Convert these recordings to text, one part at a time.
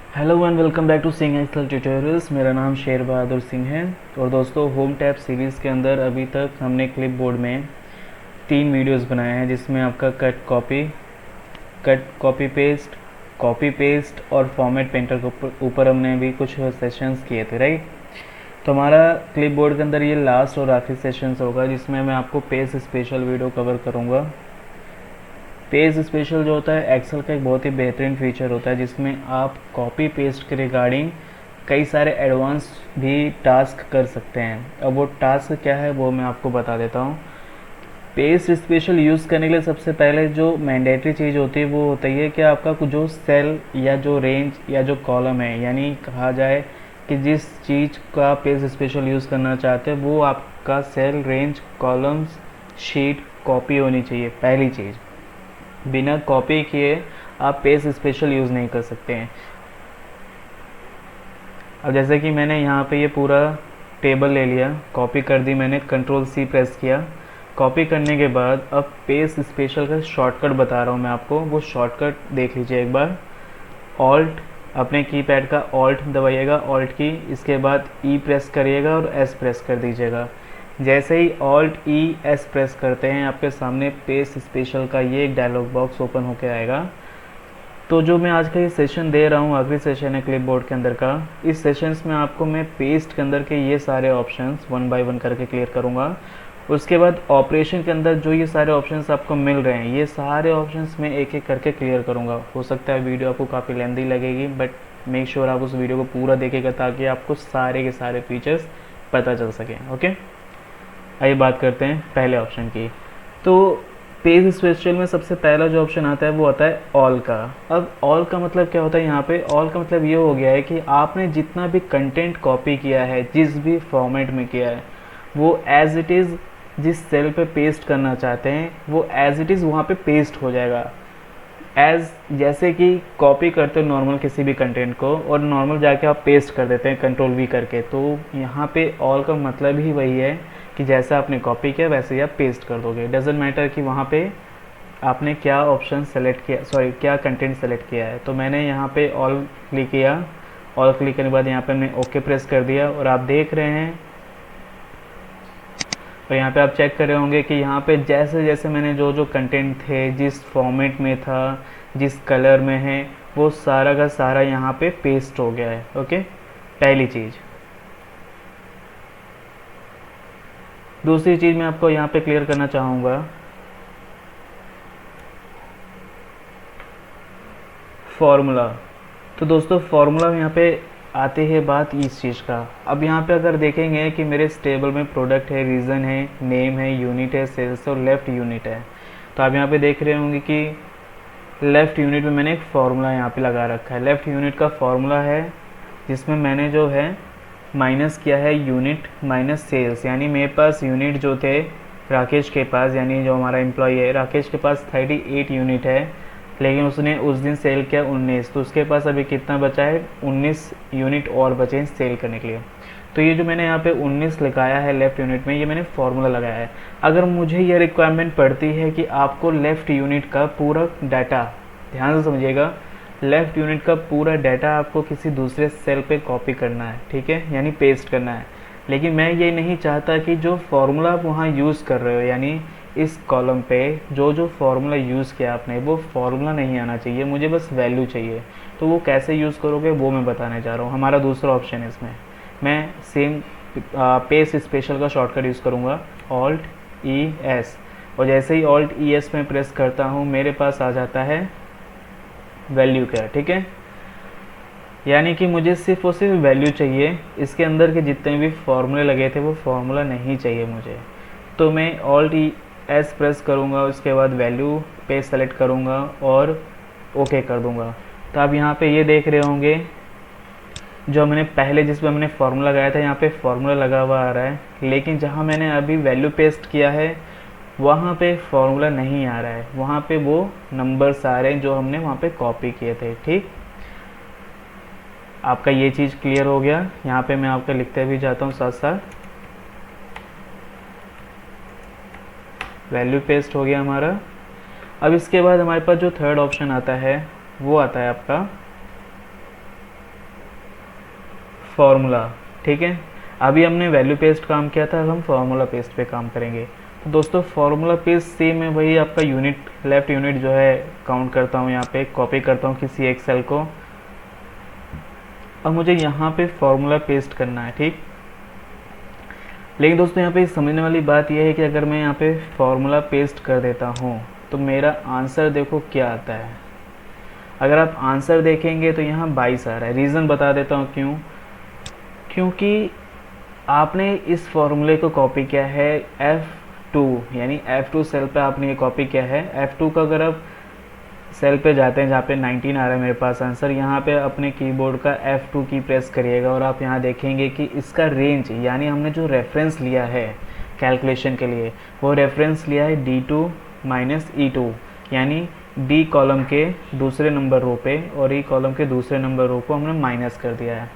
Hello and welcome back to Singh Excel tutorials. मेरा नाम शेर बहादुर सिंह है। और दोस्तों, होम टैब सीरीज़ के अंदर अभी तक हमने क्लिप बोर्ड में 3 वीडियोस बनाए हैं, जिसमें आपका कट कॉपी पेस्ट और फॉर्मेट पेंटर के ऊपर हमने भी कुछ सेशंस किए थे, राइट। तो हमारा क्लिप बोर्ड के अंदर ये लास्ट और आखिरी सेशंस होगा, जिसमें मैं आपको पेज स्पेशल वीडियो कवर करूँगा। पेज स्पेशल जो होता है एक्सेल का एक बहुत ही बेहतरीन फीचर होता है, जिसमें आप कॉपी पेस्ट के रिगार्डिंग कई सारे एडवांस भी टास्क कर सकते हैं। अब वो टास्क क्या है वो मैं आपको बता देता हूँ। पेज स्पेशल यूज़ करने के लिए सबसे पहले जो मैंडेटरी चीज़ होती है वो होती है कि आपका जो सेल या जो रेंज या जो कॉलम है, यानी कहा जाए कि जिस चीज़ का पेज स्पेशल यूज़ करना चाहते हैं वो आपका cell, range, columns, sheet copy होनी चाहिए। पहली चीज़, बिना कॉपी किए आप पेज स्पेशल यूज़ नहीं कर सकते हैं। अब जैसे कि मैंने यहाँ पे ये पूरा टेबल ले लिया, कॉपी कर दी मैंने, कंट्रोल सी प्रेस किया। कॉपी करने के बाद अब पेज स्पेशल का शॉर्टकट बता रहा हूँ मैं आपको, वो शॉर्टकट देख लीजिए एक बार। ऑल्ट, अपने कीपैड का ऑल्ट दबाइएगा, ऑल्ट की, इसके बाद ई प्रेस करिएगा और एस प्रेस कर दीजिएगा। जैसे ही ऑल्ट ई एस प्रेस करते हैं आपके सामने पेज स्पेशल का ये एक डायलॉग बॉक्स ओपन होकर आएगा। तो जो मैं आज का ये सेशन दे रहा हूँ, आखिरी सेशन है क्लिप बोर्ड के अंदर का। इस सेशंस में आपको मैं पेस्ट के अंदर के ये सारे ऑप्शंस 1 बाय 1 करके क्लियर करूँगा। उसके बाद ऑपरेशन के अंदर जो ये सारे ऑप्शंस आपको मिल रहे हैं, ये सारे ऑप्शंस मैं एक एक करके क्लियर करूँगा। हो सकता है वीडियो आपको काफ़ी लेंदी लगेगी, बट मेक श्योर आप उस वीडियो को पूरा देखेगा ताकि आपको सारे के सारे फीचर्स पता चल सकें। ओके, आइए बात करते हैं पहले ऑप्शन की। तो पेज स्पेशल में सबसे पहला जो ऑप्शन आता है वो आता है ऑल का। अब ऑल का मतलब क्या होता है यहाँ पे? ऑल का मतलब ये हो गया है कि आपने जितना भी कंटेंट कॉपी किया है, जिस भी फॉर्मेट में किया है, वो एज इट इज़ जिस सेल पे पेस्ट करना चाहते हैं वो एज इट इज़ वहाँ पे पेस्ट हो जाएगा। एज जैसे कि कॉपी करते हो नॉर्मल किसी भी कंटेंट को और नॉर्मल जाके आप पेस्ट कर देते हैं कंट्रोल वी करके, तो यहाँ पे ऑल का मतलब ही वही है कि जैसा आपने कॉपी किया वैसे ही आप पेस्ट कर दोगे। डजेंट मैटर कि वहाँ पे आपने क्या ऑप्शन सेलेक्ट किया, सॉरी क्या कंटेंट सेलेक्ट किया है। तो मैंने यहाँ पे ऑल क्लिक किया, ऑल क्लिक करने के बाद यहाँ पे मैंने ओके प्रेस कर दिया और आप देख रहे हैं और यहाँ पे आप चेक कर रहे होंगे कि यहाँ पे जैसे जैसे मैंने जो जो कंटेंट थे, जिस फॉर्मेट में था, जिस कलर में है, वो सारा का सारा यहाँ पे पेस्ट हो गया है। ओके, पहली चीज़। दूसरी चीज़ मैं आपको यहाँ पे क्लियर करना चाहूँगा, फॉर्मूला। तो दोस्तों फॉर्मूला में यहाँ पे आती है बात इस चीज़ का। अब यहाँ पे अगर देखेंगे कि मेरे इस टेबल में प्रोडक्ट है, रीज़न है, नेम है, यूनिट है, सेल्स और लेफ़्ट यूनिट है। तो आप यहाँ पे देख रहे होंगे कि लेफ़्ट यूनिट में मैंने एक फार्मूला यहाँ पे लगा रखा है। लेफ़्ट यूनिट का फार्मूला है जिसमें मैंने जो है माइनस किया है यूनिट माइनस सेल्स, यानी मेरे पास यूनिट जो थे राकेश के पास, यानी जो हमारा एम्प्लॉय है राकेश के पास 38 यूनिट है, लेकिन उसने उस दिन सेल किया 19, तो उसके पास अभी कितना बचा है? 19 यूनिट और बचे हैं सेल करने के लिए। तो ये जो मैंने यहाँ पे 19 लगाया है लेफ़्ट यूनिट में, ये मैंने फार्मूला लगाया है। अगर मुझे ये रिक्वायरमेंट पड़ती है कि आपको लेफ़्ट यूनिट का पूरा डाटा, ध्यान से समझिएगा, लेफ़्ट यूनिट का पूरा डाटा आपको किसी दूसरे सेल पे कॉपी करना है, ठीक है, यानी पेस्ट करना है। लेकिन मैं ये नहीं चाहता कि जो फार्मूला आप वहाँ यूज़ कर रहे हो, यानी इस कॉलम पे जो जो फार्मूला यूज़ किया आपने, वो फार्मूला नहीं आना चाहिए, मुझे बस वैल्यू चाहिए। तो वो कैसे यूज़ करोगे वो मैं बताने जा रहा हूँ। हमारा दूसरा ऑप्शन है इसमें, मैं सेम पेज स्पेशल का शॉर्टकट यूज़ करूँगा, ऑल्ट ई एस, और जैसे ही ऑल्ट ई एस में प्रेस करता हूँ मेरे पास आ जाता है वैल्यू क्या, ठीक है। यानी कि मुझे सिर्फ और सिर्फ वैल्यू चाहिए, इसके अंदर के जितने भी फार्मूले लगे थे वो फार्मूला नहीं चाहिए मुझे। तो मैं ऑल्ट ई एस प्रेस करूँगा, उसके बाद वैल्यू पे सेलेक्ट करूँगा और ओके कर दूँगा। तो आप यहाँ पे ये देख रहे होंगे जो मैंने पहले जिस पर मैंने फार्मूला लगाया था यहाँ पे फार्मूला लगा हुआ आ रहा है, लेकिन जहाँ मैंने अभी वैल्यू पेस्ट किया है वहाँ पे फार्मूला नहीं आ रहा है, वहाँ पे वो नंबर्स आ रहे हैं जो हमने वहाँ पे कॉपी किए थे। ठीक, आपका ये चीज़ क्लियर हो गया। यहाँ पे मैं आपका लिखते भी जाता हूँ साथ साथ, वैल्यू पेस्ट हो गया हमारा। अब इसके बाद हमारे पास जो थर्ड ऑप्शन आता है वो आता है आपका फॉर्मूला, ठीक है। अभी हमने वैल्यू पेस्ट काम किया था, अब हम फार्मूला पेस्ट पे काम करेंगे। तो दोस्तों फार्मूला पेस्ट से मैं वही आपका यूनिट, लेफ्ट यूनिट जो है काउंट करता हूँ, यहाँ पे कॉपी करता हूँ किसी एक सेल को। अब मुझे यहाँ पे फार्मूला पेस्ट करना है, ठीक। लेकिन दोस्तों यहाँ पे समझने वाली बात यह है कि अगर मैं यहाँ पे फार्मूला पेस्ट कर देता हूँ तो मेरा आंसर देखो क्या आता है। अगर आप आंसर देखेंगे तो यहाँ 22 आ रहा है। रीज़न बता देता हूँ क्यों। क्योंकि आपने इस फॉर्मूले को कॉपी किया है F2, यानी F2 सेल पे आपने ये कॉपी किया है। F2 का अगर आप सेल पे जाते हैं जहाँ पे 19 आ रहा है मेरे पास आंसर, यहाँ पे अपने कीबोर्ड का F2 की प्रेस करिएगा और आप यहाँ देखेंगे कि इसका रेंज, यानी हमने जो रेफरेंस लिया है कैलकुलेशन के लिए, वो रेफरेंस लिया है D2 माइनस E2, यानी D कॉलम के दूसरे नंबर रो पे और E कॉलम के दूसरे नंबर रो को हमने माइनस कर दिया है।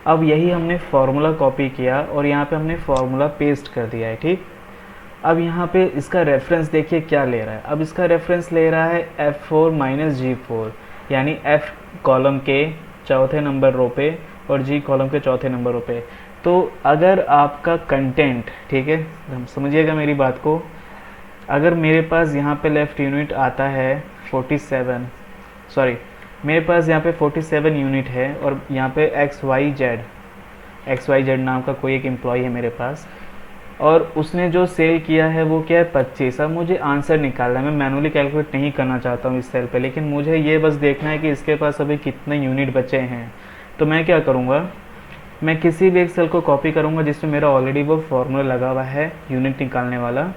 अब यही हमने फार्मूला कॉपी किया और यहाँ पे हमने फार्मूला पेस्ट कर दिया है, ठीक। अब यहाँ पे इसका रेफरेंस देखिए क्या ले रहा है। अब इसका रेफरेंस ले रहा है F4 माइनस G4, यानी F कॉलम के चौथे नंबर रो पे और G कॉलम के चौथे नंबर रो पे। तो अगर आपका कंटेंट, ठीक है, समझिएगा मेरी बात को, अगर मेरे पास यहाँ पे लेफ्ट यूनिट आता है 47, सॉरी मेरे पास यहाँ पे 47 यूनिट है और यहाँ पे XYZ नाम का कोई एक एम्प्लॉय है मेरे पास, और उसने जो सेल किया है वो क्या है 25। अब मुझे आंसर निकालना है, मैं मैनुअली कैलकुलेट नहीं करना चाहता हूँ इस सेल पे, लेकिन मुझे ये बस देखना है कि इसके पास अभी कितने यूनिट बचे हैं। तो मैं क्या करूँगा, मैं किसी भी एक सेल को कॉपी करूँगा जिसमें मेरा ऑलरेडी वो फॉर्मूला लगा हुआ है यूनिट निकालने वाला।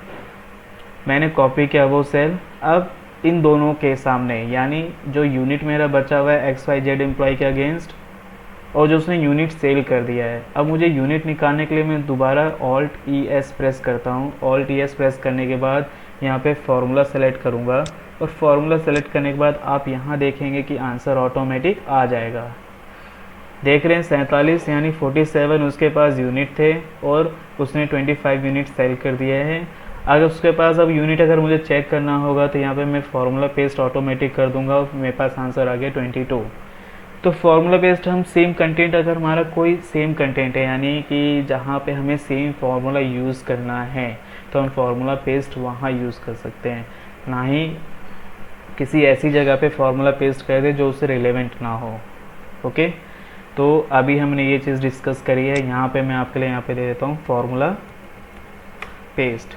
मैंने कॉपी किया वो सेल, अब इन दोनों के सामने, यानी जो यूनिट मेरा बचा हुआ है XYZ एम्प्लॉय के अगेंस्ट और जो उसने यूनिट सेल कर दिया है, अब मुझे यूनिट निकालने के लिए मैं दोबारा Alt ES प्रेस करता हूँ। Alt ES प्रेस करने के बाद यहाँ पे फार्मूला सेलेक्ट करूँगा और फार्मूला सेलेक्ट करने के बाद आप यहाँ देखेंगे कि आंसर ऑटोमेटिक आ जाएगा। देख रहे हैं 47 यानी 47 उसके पास यूनिट थे और उसने 25 यूनिट सेल कर दिए हैं। अगर उसके पास अब यूनिट अगर मुझे चेक करना होगा तो यहाँ पे मैं फार्मूला पेस्ट ऑटोमेटिक कर दूंगा और मेरे पास आंसर आ गया 22। तो फार्मूला पेस्ट हम सेम कंटेंट, अगर हमारा कोई सेम कंटेंट है यानी कि जहाँ पे हमें सेम फार्मूला यूज़ करना है तो हम फार्मूला पेस्ट वहाँ यूज़ कर सकते हैं, ना ही किसी ऐसी जगह पे फार्मूला पेस्ट कर दे जो उससे रिलेवेंट ना हो। ओके, तो अभी हमने ये चीज़ डिस्कस करी है। यहाँ पे मैं आपके लिए यहाँ पे दे देता हूँ फार्मूला पेस्ट।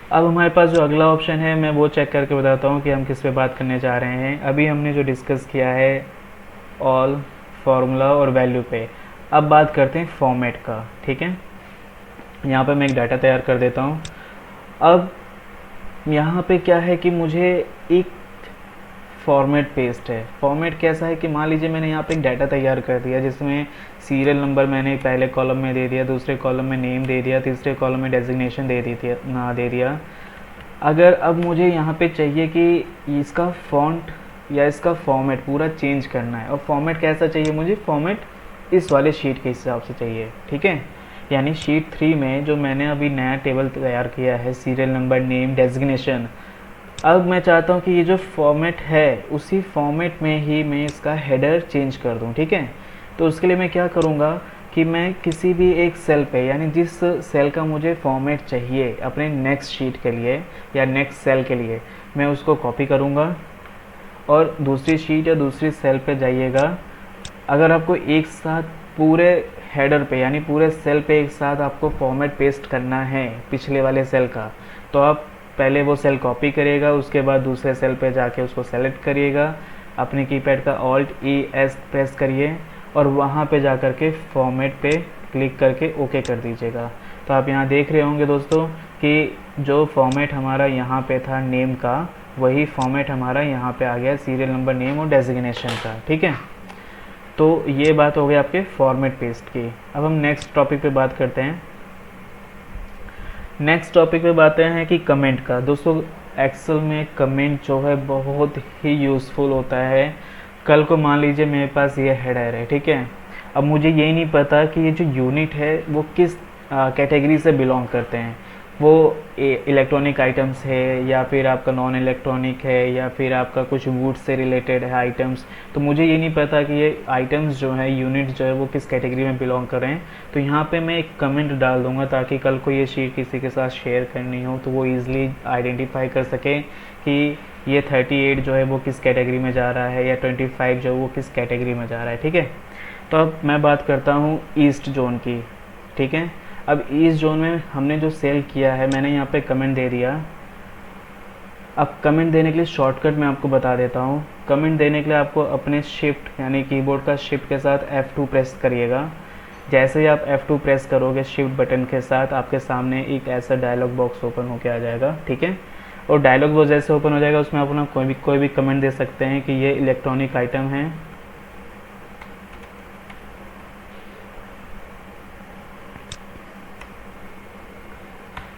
अब हमारे पास जो अगला ऑप्शन है मैं वो चेक करके बताता हूँ कि हम किस पे बात करने जा रहे हैं। अभी हमने जो डिस्कस किया है ऑल, फार्मूला और वैल्यू पे, अब बात करते हैं फॉर्मेट का, ठीक है। यहाँ पे मैं एक डाटा तैयार कर देता हूँ। अब यहाँ पे क्या है कि मुझे एक फॉर्मेट पेस्ट है। फॉर्मेट कैसा है कि मान लीजिए मैंने यहाँ पे एक डाटा तैयार कर दिया जिसमें सीरियल नंबर मैंने पहले कॉलम में दे दिया, दूसरे कॉलम में नेम दे दिया, तीसरे कॉलम में डेजिग्नेशन दे दिया। अगर अब मुझे यहाँ पे चाहिए कि इसका फॉन्ट या इसका फॉर्मेट पूरा चेंज करना है, और फॉर्मेट कैसा चाहिए मुझे, फॉर्मेट इस वाले शीट के हिसाब से चाहिए, ठीक है। यानी शीट 3 में जो मैंने अभी नया टेबल तैयार किया है, सीरियल नंबर, नेम, डेजिग्नेशन, अब मैं चाहता हूँ कि ये जो फॉर्मेट है उसी फॉर्मेट में ही मैं इसका हेडर चेंज कर दूँ, ठीक है। तो उसके लिए मैं क्या करूँगा कि मैं किसी भी एक सेल पे, यानी जिस सेल का मुझे फॉर्मेट चाहिए अपने नेक्स्ट शीट के लिए या नेक्स्ट सेल के लिए, मैं उसको कॉपी करूँगा और दूसरी शीट या दूसरी सेल पे जाइएगा। अगर आपको एक साथ पूरे हेडर पे यानी पूरे सेल पे एक साथ आपको फॉर्मेट पेस्ट करना है पिछले वाले सेल का, तो आप पहले वो सेल कॉपी करिएगा, उसके बाद दूसरे सेल पे जाके उसको सेलेक्ट करिएगा, अपने कीपैड का Alt ES प्रेस करिए और वहाँ पे जा कर के फॉर्मेट पे क्लिक करके ओके कर दीजिएगा। तो आप यहाँ देख रहे होंगे दोस्तों कि जो फॉर्मेट हमारा यहाँ पे था नेम का, वही फॉर्मेट हमारा यहाँ पे आ गया सीरियल नंबर, नेम और डेजिग्नेशन का, ठीक है। तो ये बात हो गई आपके फॉर्मेट पेस्ट की। अब हम नेक्स्ट टॉपिक पे बात करते हैं। नेक्स्ट टॉपिक पे बात हैं कि कमेंट का। दोस्तों एक्सेल में कमेंट जो है बहुत ही यूज़फुल होता है। कल को मान लीजिए मेरे पास ये हेडर है, ठीक है। अब मुझे यही नहीं पता कि ये जो यूनिट है वो किस कैटेगरी से बिलोंग करते हैं। वो इलेक्ट्रॉनिक आइटम्स है या फिर आपका नॉन इलेक्ट्रॉनिक है या फिर आपका कुछ वुड से रिलेटेड है आइटम्स। तो मुझे ये नहीं पता कि ये आइटम्स जो है, यूनिट जो है, वो किस कैटेगरी में बिलोंग कर रहे हैं। तो यहाँ पे मैं एक कमेंट डाल दूंगा ताकि कल को ये शीट किसी के साथ शेयर करनी हो तो वो ईज़िली आइडेंटिफाई कर सके कि ये 38 जो है वो किस कैटेगरी में जा रहा है या 25 जो है वो किस कैटेगरी में जा रहा है। ठीक है, तो अब मैं बात करता हूँ ईस्ट जोन की। ठीक है, अब ईस्ट जोन में हमने जो सेल किया है, मैंने यहाँ पे कमेंट दे दिया। अब कमेंट देने के लिए शॉर्टकट मैं आपको बता देता हूँ। कमेंट देने के लिए आपको अपने शिफ्ट यानी कीबोर्ड का शिफ्ट के साथ F2 प्रेस करिएगा। जैसे ही आप F2 प्रेस करोगे शिफ्ट बटन के साथ, आपके सामने एक ऐसा डायलॉग बॉक्स ओपन होकर आ जाएगा। ठीक है, और डायलॉग बॉक्स जैसे ओपन हो जाएगा उसमें अपना कोई भी कमेंट दे सकते हैं कि ये इलेक्ट्रॉनिक आइटम है।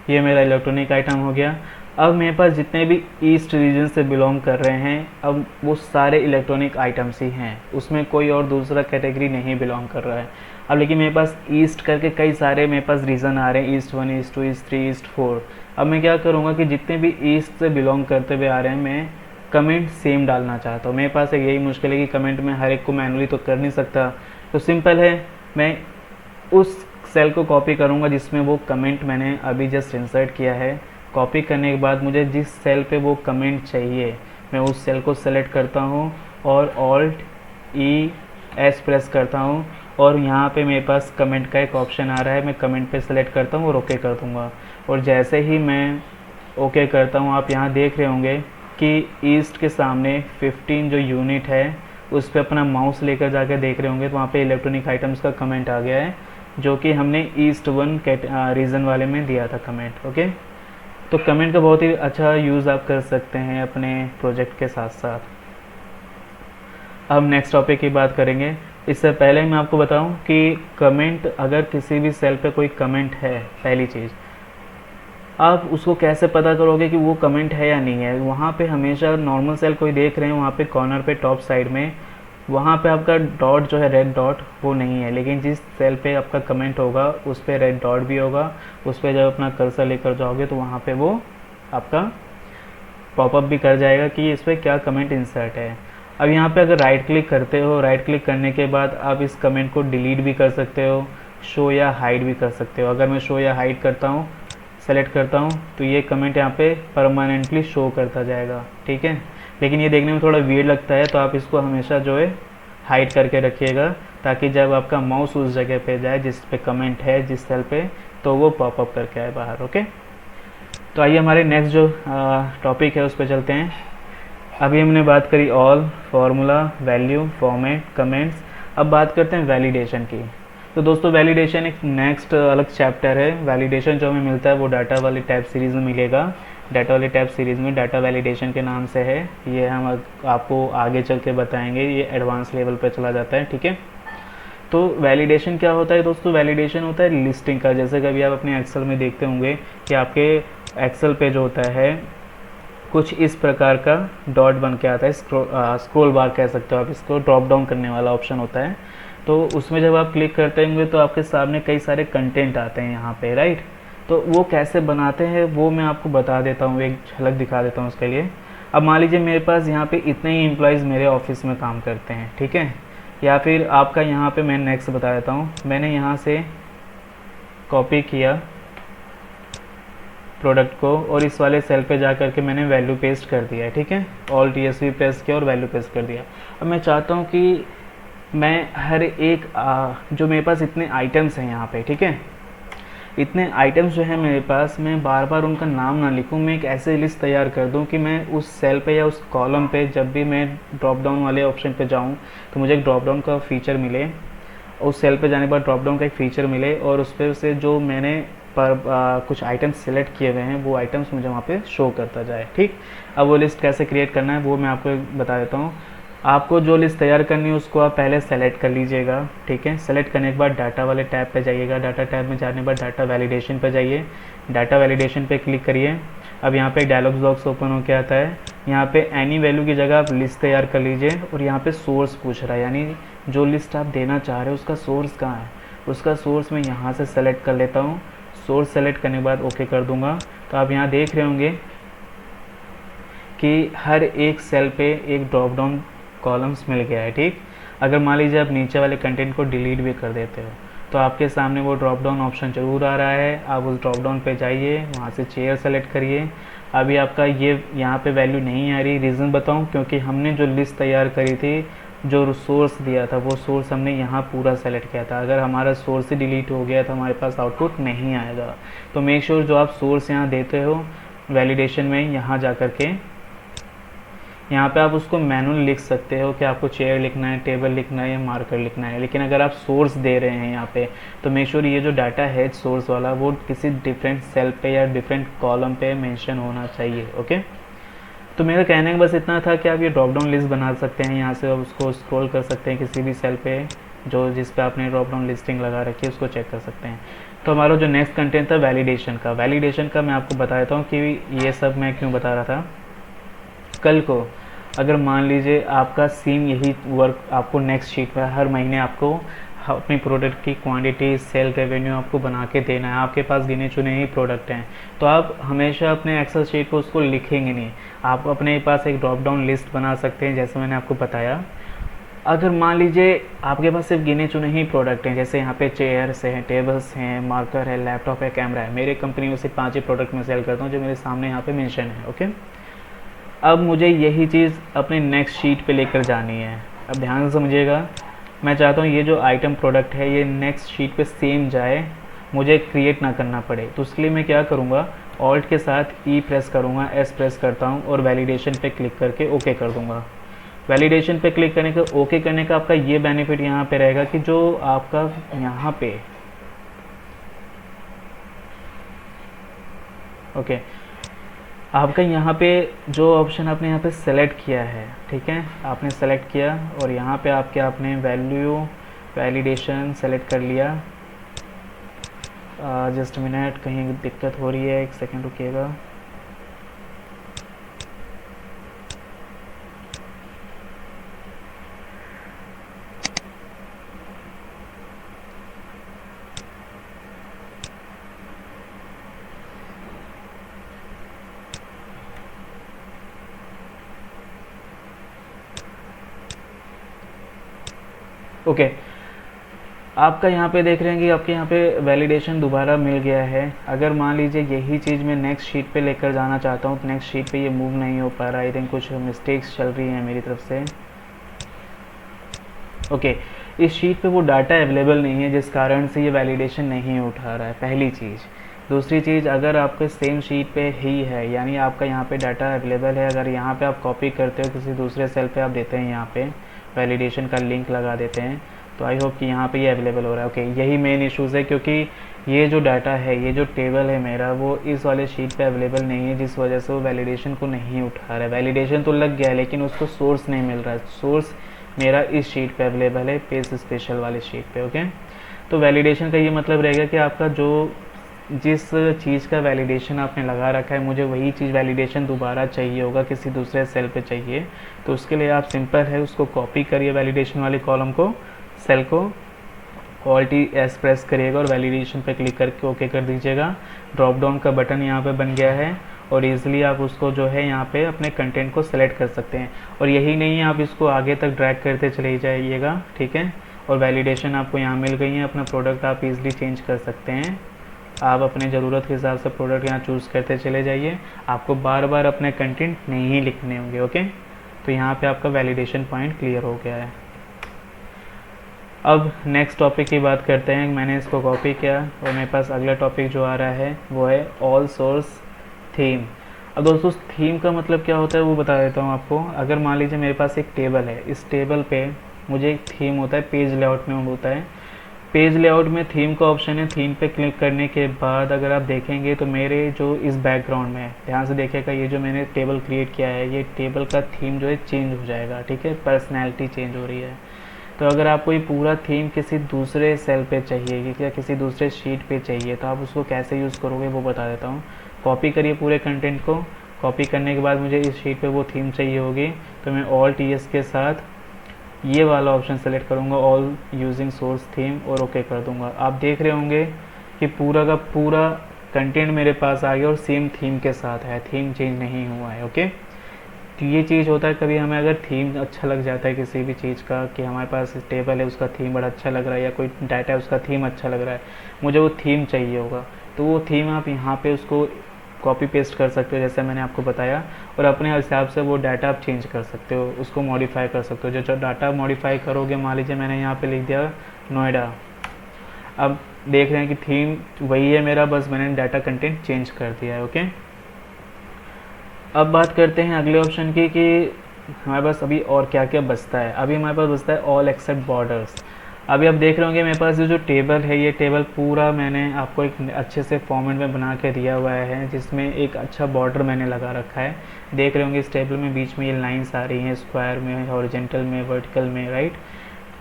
ये मेरा इलेक्ट्रॉनिक आइटम हो गया। अब मेरे पास जितने भी ईस्ट रीजन से बिलोंग कर रहे हैं, अब वो सारे इलेक्ट्रॉनिक आइटम्स ही हैं, उसमें कोई और दूसरा कैटेगरी नहीं बिलोंग कर रहा है। अब लेकिन मेरे पास ईस्ट करके कई सारे मेरे पास रीजन आ रहे हैं, ईस्ट 1, ईस्ट 2, ईस्ट 3, ईस्ट 4। अब मैं क्या करूँगा कि जितने भी ईस्ट से बिलोंग करते हुए आ रहे हैं, मैं कमेंट सेम डालना चाहता हूँ। मेरे पास एक यही मुश्किल है कि कमेंट में हर एक को मैनुअली तो कर नहीं सकता। तो सिंपल है, मैं उस सेल को कॉपी करूँगा जिसमें वो कमेंट मैंने अभी जस्ट इंसर्ट किया है। कॉपी करने के बाद मुझे जिस सेल पे वो कमेंट चाहिए, मैं उस सेल को सेलेक्ट करता हूँ और Alt+E प्रेस करता हूँ और यहाँ पे मेरे पास कमेंट का एक ऑप्शन आ रहा है। मैं कमेंट पे सेलेक्ट करता हूँ और ओके कर दूँगा। और जैसे ही मैं ओके करता हूँ, आप यहाँ देख रहे होंगे कि ईस्ट के सामने 15 जो यूनिट है उस पर अपना माउस लेकर जाकर देख रहे होंगे तो वहाँ पे इलेक्ट्रॉनिक आइटम्स का कमेंट आ गया है, जो कि हमने ईस्ट 1 रीजन वाले में दिया था कमेंट। ओके, तो कमेंट का बहुत ही अच्छा यूज़ आप कर सकते हैं अपने प्रोजेक्ट के साथ साथ। अब नेक्स्ट टॉपिक की बात करेंगे। इससे पहले मैं आपको बताऊं कि कमेंट, अगर किसी भी सेल पे कोई कमेंट है, पहली चीज़ आप उसको कैसे पता करोगे कि वो कमेंट है या नहीं है। वहाँ पे हमेशा नॉर्मल सेल कोई देख रहे हैं, वहाँ पे कॉर्नर पे टॉप साइड में वहाँ पे आपका डॉट जो है, रेड डॉट, वो नहीं है। लेकिन जिस सेल पे आपका कमेंट होगा उस पर रेड डॉट भी होगा। उस पर जब अपना कर्सर लेकर जाओगे तो वहाँ पे वो आपका पॉपअप भी कर जाएगा कि इस पर क्या कमेंट इंसर्ट है। अब यहाँ पे अगर राइट क्लिक करते हो, राइट क्लिक करने के बाद आप इस कमेंट को डिलीट भी कर सकते हो, शो या हाइड भी कर सकते हो। अगर मैं शो या हाइड करता हूँ, सेलेक्ट करता हूँ, तो ये कमेंट यहाँ पे परमानेंटली शो करता जाएगा। ठीक है, लेकिन ये देखने में थोड़ा वियर्ड लगता है, तो आप इसको हमेशा जो है हाइड करके रखिएगा ताकि जब आपका माउस उस जगह पे जाए जिस पे कमेंट है, जिस सेल पे, तो वो पॉपअप करके आए बाहर। ओके, तो आइए हमारे नेक्स्ट जो टॉपिक है उस पर चलते हैं। अभी हमने बात करी all, formula, value, format, comments. अब बात करते हैं वैलिडेशन की। तो दोस्तों वैलिडेशन एक नेक्स्ट अलग चैप्टर है। वैलिडेशन जो हमें मिलता है वो डाटा वाली टैब सीरीज़ में मिलेगा। डाटा वाली टैब सीरीज़ में डाटा वैलिडेशन के नाम से है। ये हम आपको आगे चल के बताएंगे, ये एडवांस लेवल पर चला जाता है। ठीक है, तो वैलिडेशन क्या होता है दोस्तों? वैलिडेशन होता है लिस्टिंग का। जैसे कभी आप अपने एक्सेल में देखते होंगे कि आपके एक्सेल पे जो होता है कुछ इस प्रकार का डॉट बन के आता है, स्क्रॉल बार कह सकते हो आप इसको, ड्रॉप डाउन करने वाला ऑप्शन होता है। तो उसमें जब आप क्लिक करते होंगे तो आपके सामने कई सारे कंटेंट आते हैं यहाँ पे, राइट। तो वो कैसे बनाते हैं वो मैं आपको बता देता हूँ, एक झलक दिखा देता हूँ उसके लिए। अब मान लीजिए मेरे पास यहाँ पे इतने ही एम्प्लॉयज़ मेरे ऑफिस में काम करते हैं, ठीक है। या फिर आपका यहाँ पे मैं नेक्स्ट बता देता हूँ, मैंने यहाँ से कॉपी किया प्रोडक्ट को और इस वाले सेल पे जा करके मैंने वैल्यू पेस्ट कर दिया है, ठीक है। ऑल TSV प्रेस किया और वैल्यू पेस्ट कर दिया। अब मैं चाहता हूँ कि मैं हर एक जो मेरे पास इतने आइटम्स हैं यहाँ पे, ठीक है, इतने आइटम्स जो है मेरे पास, मैं बार बार उनका नाम ना लिखूँ, मैं एक ऐसे लिस्ट तैयार कर दूँ कि मैं उस सेल पे या उस कॉलम पे जब भी मैं ड्रॉप डाउन वाले ऑप्शन पे जाऊँ तो मुझे एक ड्रॉप डाउन का फीचर मिले, उस सेल पे जाने के बाद ड्रॉप डाउन का एक फीचर मिले और उस पर से जो मैंने कुछ आइटम्स सेलेक्ट किए हुए हैं वो आइटम्स मुझे वहाँ पे शो करता जाए, ठीक। अब वो लिस्ट कैसे क्रिएट करना है वो मैं आपको बता देता हूँ। आपको जो लिस्ट तैयार करनी है उसको आप पहले सेलेक्ट कर लीजिएगा, ठीक है। सेलेक्ट करने के बाद डाटा वाले टैब पे जाइएगा, डाटा टैब में जाने के बाद डाटा वैलिडेशन पे जाइए, डाटा वैलिडेशन पे क्लिक करिए। अब यहाँ पे एक डायलॉग बॉक्स ओपन होकर आता है, यहाँ पे एनी वैल्यू की जगह आप लिस्ट तैयार कर लीजिए और यहाँ पे सोर्स पूछ रहा है, यानी जो लिस्ट आप देना चाह रहे हो उसका सोर्स कहाँ है, उसका सोर्स मैं यहाँ से सेलेक्ट कर लेता हूँ। सोर्स सेलेक्ट करने के बाद ओके कर दूंगा तो आप यहाँ देख रहे होंगे कि हर एक सेल पे एक ड्रॉप डाउन कॉलम्स मिल गया है। ठीक, अगर मान लीजिए आप नीचे वाले कंटेंट को डिलीट भी कर देते हो तो आपके सामने वो ड्रॉप डाउन ऑप्शन जरूर आ रहा है। आप उस ड्रॉप डाउन पे जाइए, वहाँ से चेयर सेलेक्ट करिए। अभी आपका ये यहाँ पे वैल्यू नहीं आ रही, रीज़न बताऊँ, क्योंकि हमने जो लिस्ट तैयार करी थी, जो सोर्स दिया था, वो सोर्स हमने यहाँ पूरा सेलेक्ट किया था। अगर हमारा सोर्स ही डिलीट हो गया तो हमारे पास आउटपुट नहीं आएगा। तो मेक श्योर जो आप सोर्स यहाँ देते हो वैलिडेशन में, यहाँ जा कर के यहाँ पे आप उसको मैनुअल लिख सकते हो कि आपको चेयर लिखना है, टेबल लिखना है या मार्कर लिखना है। लेकिन अगर आप सोर्स दे रहे हैं यहाँ पे तो मेक श्योर ये जो डाटा है सोर्स वाला वो किसी डिफरेंट सेल पे या डिफरेंट कॉलम पे मेंशन होना चाहिए। ओके, तो मेरा कहने का बस इतना था कि आप ये ड्रॉप डाउन लिस्ट बना सकते हैं। यहाँ से आप उसको स्क्रॉल कर सकते हैं किसी भी सेल पे जिस पे आपने ड्रॉप डाउन लिस्टिंग लगा रखी है, उसको चेक कर सकते हैं। तो हमारा जो नेक्स्ट कंटेंट था वैलिडेशन का, मैं आपको बता देता हूँ कि ये सब मैं क्यों बता रहा था। कल को अगर मान लीजिए आपका सेम यही वर्क आपको नेक्स्ट शीट पर हर महीने आपको अपनी प्रोडक्ट की क्वांटिटी, सेल रेवेन्यू आपको बना के देना है, आपके पास गिने चुने ही प्रोडक्ट हैं, तो आप हमेशा अपने एक्सेल शीट पर उसको लिखेंगे नहीं। आप अपने पास एक ड्रॉप डाउन लिस्ट बना सकते हैं, जैसे मैंने आपको बताया। अगर मान लीजिए आपके पास सिर्फ गिने चुने ही प्रोडक्ट हैं, जैसे यहाँ पे चेयर्स हैं, टेबल्स हैं, मार्कर है, लैपटॉप है, कैमरा है, मेरे कंपनी में सिर्फ 5 ही प्रोडक्ट में सेल करता हूँ जो मेरे सामने यहाँ पे मेंशन है। ओके, अब मुझे यही चीज़ अपने नेक्स्ट शीट पे लेकर जानी है। अब ध्यान से समझिएगा, मैं चाहता हूँ ये जो आइटम प्रोडक्ट है ये नेक्स्ट शीट पे सेम जाए, मुझे क्रिएट ना करना पड़े। तो उसके लिए मैं क्या करूँगा, ऑल्ट के साथ ई प्रेस करूँगा, एस प्रेस करता हूँ और वैलिडेशन पे क्लिक करके ओके कर दूँगा। वैलिडेशन पे क्लिक करने का, ओके करने का आपका ये बेनिफिट यहाँ पे रहेगा कि जो आपका यहाँ पे आपका यहाँ पे जो ऑप्शन आपने यहाँ पे सेलेक्ट किया है, ठीक है, आपने सेलेक्ट किया और यहाँ पे आपने वैलिडेशन सेलेक्ट कर लिया। जस्ट मिनट, कहीं दिक्कत हो रही है, एक सेकंड रुकिएगा। ओके, आपका यहाँ पे देख रहे हैं कि आपके यहाँ पे वैलिडेशन दोबारा मिल गया है। अगर मान लीजिए यही चीज़ मैं नेक्स्ट शीट पे लेकर जाना चाहता हूँ तो नेक्स्ट शीट पे ये मूव नहीं हो पा रहा, आई थिंक कुछ मिस्टेक्स चल रही हैं मेरी तरफ से। ओके, इस शीट पे वो डाटा अवेलेबल नहीं है जिस कारण से ये वैलिडेशन नहीं उठा रहा है, पहली चीज़। दूसरी चीज़, अगर आपके सेम शीट पे ही है, यानी आपका यहाँ पे डाटा अवेलेबल है, अगर यहाँ पे आप कॉपी करते हो किसी दूसरे सेल पे, आप देते हैं यहाँ पे वैलिडेशन का लिंक लगा देते हैं, तो आई होप कि यहाँ पे ये अवेलेबल हो रहा है। ओके, यही मेन इश्यूज़ है, क्योंकि ये जो डाटा है, ये जो टेबल है मेरा, वो इस वाले शीट पे अवेलेबल नहीं है, जिस वजह से वो वैलिडेशन को नहीं उठा रहा है। वैलिडेशन तो लग गया है लेकिन उसको सोर्स नहीं मिल रहा है। सोर्स मेरा इस शीट पे अवेलेबल है, पेज स्पेशल वाले शीट पे। ओके, तो वैलिडेशन का ये मतलब रहेगा कि आपका जो जिस चीज़ का वैलिडेशन आपने लगा रखा है, मुझे वही चीज़ वैलिडेशन दोबारा चाहिए होगा, किसी दूसरे सेल पे चाहिए, तो उसके लिए आप सिंपल है उसको कॉपी करिए वैलिडेशन वाले कॉलम को, सेल को, ऑल्ट एस प्रेस करिएगा और वैलिडेशन पे क्लिक करके ओके कर दीजिएगा। ड्रॉप डाउन का बटन यहाँ पे बन गया है और ईजिली आप उसको जो है यहाँ पे अपने कंटेंट को सेलेक्ट कर सकते हैं। और यही नहीं है, आप इसको आगे तक ड्रैग करते चले जाइएगा, ठीक है। और वैलिडेशन आपको यहाँ मिल गई है, अपना प्रोडक्ट आप ईजिली चेंज कर सकते हैं। आप अपने ज़रूरत के हिसाब से प्रोडक्ट यहाँ चूज़ करते चले जाइए, आपको बार बार अपने कंटेंट नहीं लिखने होंगे। ओके, तो यहाँ पे आपका वैलिडेशन पॉइंट क्लियर हो गया है। अब नेक्स्ट टॉपिक की बात करते हैं। मैंने इसको कॉपी किया और मेरे पास अगला टॉपिक जो आ रहा है वो है ऑल सोर्स थीम। अब दोस्तों थीम का मतलब क्या होता है वो बता देता हूँ आपको। अगर मान लीजिए मेरे पास एक टेबल है, इस टेबल पे मुझे एक थीम होता है, पेज लेआउट में होता है। पेज लेआउट में थीम का ऑप्शन है, थीम पे क्लिक करने के बाद अगर आप देखेंगे तो मेरे जो इस बैकग्राउंड में, ध्यान से देखिएगा, ये जो मैंने टेबल क्रिएट किया है, ये टेबल का थीम जो है चेंज हो जाएगा, ठीक है, पर्सनैलिटी चेंज हो रही है। तो अगर आपको ये पूरा थीम किसी दूसरे सेल पे चाहिए या किसी दूसरे शीट पे चाहिए तो आप उसको कैसे यूज़ करोगे वो बता देता हूँ। कॉपी करिए पूरे कंटेंट को, कॉपी करने के बाद मुझे इस शीट पे वो थीम चाहिए होगी, तो मैं ऑल्ट एस के साथ ये वाला ऑप्शन सेलेक्ट करूँगा, ऑल यूजिंग सोर्स थीम, और ओके कर दूँगा। आप देख रहे होंगे कि पूरा का पूरा कंटेंट मेरे पास आ गया और सेम थीम के साथ है, थीम चेंज नहीं हुआ है। ओके, तो ये चीज़ होता है कभी हमें अगर थीम अच्छा लग जाता है किसी भी चीज़ का, कि हमारे पास टेबल है उसका थीम बड़ा अच्छा लग रहा है, या कोई डाटा है उसका थीम अच्छा लग रहा है, मुझे वो थीम चाहिए होगा, तो वो थीम आप यहाँ पे उसको कॉपी पेस्ट कर सकते हो जैसे मैंने आपको बताया, और अपने हिसाब से वो डाटा आप चेंज कर सकते हो, उसको मॉडिफाई कर सकते हो। जो डाटा मॉडिफाई करोगे, मान लीजिए मैंने यहाँ पे लिख दिया नोएडा, अब देख रहे हैं कि थीम वही है मेरा, बस मैंने डाटा कंटेंट चेंज कर दिया है। ओके, अब बात करते हैं अगले ऑप्शन की कि हमारे पास अभी और क्या क्या बचता है। अभी हमारे पास बचता है ऑल एक्सेप्ट बॉर्डर्स। अभी आप देख रहे होंगे मेरे पास ये जो टेबल है, ये टेबल पूरा मैंने आपको एक अच्छे से फॉर्मेट में बना के दिया हुआ है, जिसमें एक अच्छा बॉर्डर मैंने लगा रखा है। देख रहे होंगे इस टेबल में बीच में ये लाइंस आ रही हैं, स्क्वायर में, हॉरिजेंटल में, वर्टिकल में, राइट।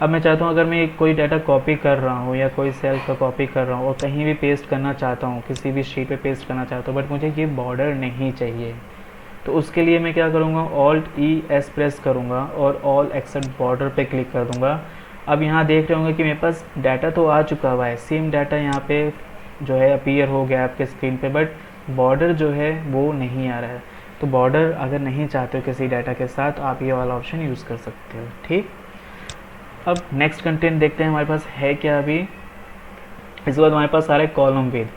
अब मैं चाहता हूँ अगर मैं कोई डाटा कॉपी कर रहा हूँ या कोई सेल का कॉपी कर रहा हूँ और कहीं भी पेस्ट करना चाहता हूँ, किसी भी शीट पे पेस्ट करना चाहता हूँ, बट मुझे ये बॉर्डर नहीं चाहिए, तो उसके लिए मैं क्या करूँगा, Alt+E+S प्रेस करूँगा और ऑल एक्सेप्ट बॉर्डर पे क्लिक कर दूँगा। अब यहाँ देख रहे होंगे कि मेरे पास डाटा तो आ चुका हुआ है, सेम डाटा यहाँ पे जो है अपीयर हो गया आपके स्क्रीन पे, बट बॉर्डर जो है वो नहीं आ रहा है। तो बॉर्डर अगर नहीं चाहते हो किसी डाटा के साथ, आप ये वाला ऑप्शन यूज़ कर सकते हो। ठीक, अब नेक्स्ट कंटेंट देखते हैं हमारे पास है क्या। अभी इसके बाद हमारे पास आ रहा है कॉलम विद।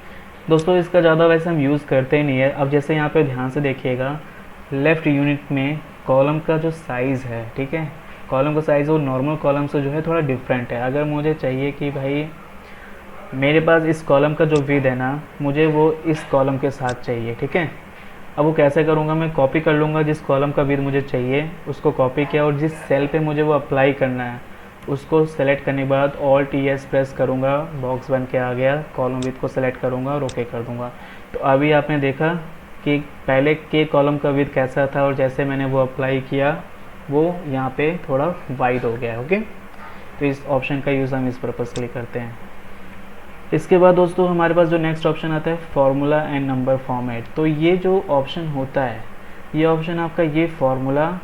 दोस्तों इसका ज़्यादा वैसे हम यूज़ करते ही नहीं है। अब जैसे यहाँ पे ध्यान से देखिएगा, लेफ़्ट यूनिट में कॉलम का जो साइज़ है, ठीक है, कॉलम का साइज़ वो नॉर्मल कॉलम से जो है थोड़ा डिफरेंट है। अगर मुझे चाहिए कि भाई मेरे पास इस कॉलम का जो विद है ना, मुझे वो इस कॉलम के साथ चाहिए, ठीक है। अब वो कैसे करूँगा, मैं कॉपी कर लूँगा जिस कॉलम का विद मुझे चाहिए, उसको कॉपी किया, और जिस सेल पे मुझे वो अप्लाई करना है उसको सेलेक्ट करने के बाद Alt+E+S प्रेस करूँगा, बॉक्स बन के आ गया, कॉलम विद को सेलेक्ट करूँगा और ओके कर दूँगा। तो अभी आपने देखा कि पहले के कॉलम का विद कैसा था, और जैसे मैंने वो अप्लाई किया वो यहाँ पे थोड़ा वाइड हो गया। ओके, तो इस ऑप्शन का यूज़ हम इस पर्पज़ के लिए करते हैं। इसके बाद दोस्तों हमारे पास जो नेक्स्ट ऑप्शन आता है फार्मूला एंड नंबर फॉर्मेट। तो ये जो ऑप्शन होता है, ये ऑप्शन आपका ये फार्मूला